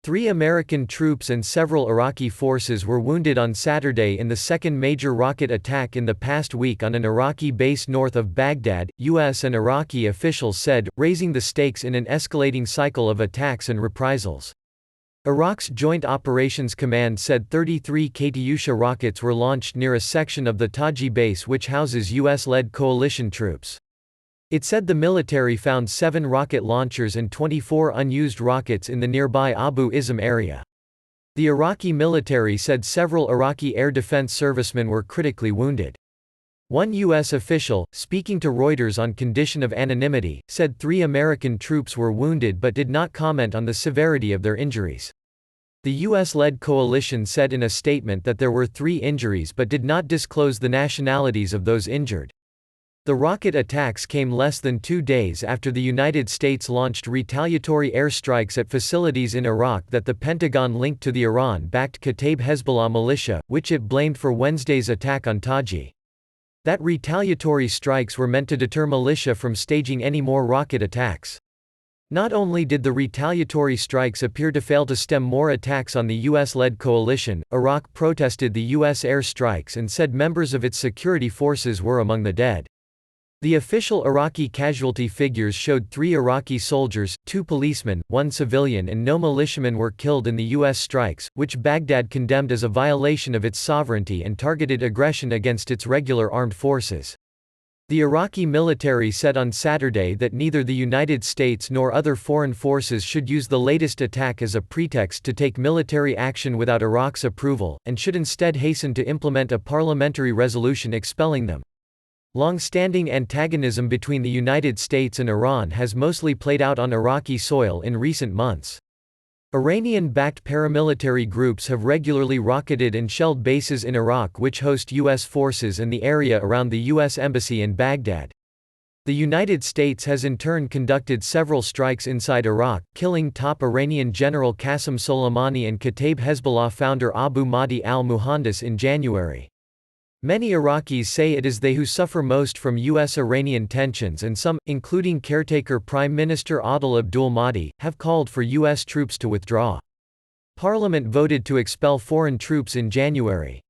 3 American troops and several Iraqi forces were wounded on Saturday in the second major rocket attack in the past week on an Iraqi base north of Baghdad, U.S. and Iraqi officials said, raising the stakes in an escalating cycle of attacks and reprisals. Iraq's Joint Operations Command said 33 Katyusha rockets were launched near a section of the Taji base which houses U.S.-led coalition troops. It said the military found 7 rocket launchers and 24 unused rockets in the nearby Abu Izm area. The Iraqi military said several Iraqi air defense servicemen were critically wounded. One U.S. official, speaking to Reuters on condition of anonymity, said 3 American troops were wounded but did not comment on the severity of their injuries. The U.S.-led coalition said in a statement that there were 3 injuries but did not disclose the nationalities of those injured. The rocket attacks came less than 2 days after the United States launched retaliatory airstrikes at facilities in Iraq that the Pentagon linked to the Iran-backed Kataib Hezbollah militia, which it blamed for Wednesday's attack on Taji. That retaliatory strikes were meant to deter militia from staging any more rocket attacks. Not only did the retaliatory strikes appear to fail to stem more attacks on the U.S.-led coalition, Iraq protested the U.S. air strikes and said members of its security forces were among the dead. The official Iraqi casualty figures showed 3 Iraqi soldiers, 2 policemen, 1 civilian and no militiamen were killed in the U.S. strikes, which Baghdad condemned as a violation of its sovereignty and targeted aggression against its regular armed forces. The Iraqi military said on Saturday that neither the United States nor other foreign forces should use the latest attack as a pretext to take military action without Iraq's approval, and should instead hasten to implement a parliamentary resolution expelling them. Long-standing antagonism between the United States and Iran has mostly played out on Iraqi soil in recent months. Iranian-backed paramilitary groups have regularly rocketed and shelled bases in Iraq which host U.S. forces and the area around the U.S. Embassy in Baghdad. The United States has in turn conducted several strikes inside Iraq, killing top Iranian General Qasem Soleimani and Kataib Hezbollah founder Abu Mahdi al-Muhandis in January. Many Iraqis say it is they who suffer most from U.S.-Iranian tensions, and some, including caretaker Prime Minister Adil Abdul Mahdi, have called for U.S. troops to withdraw. Parliament voted to expel foreign troops in January.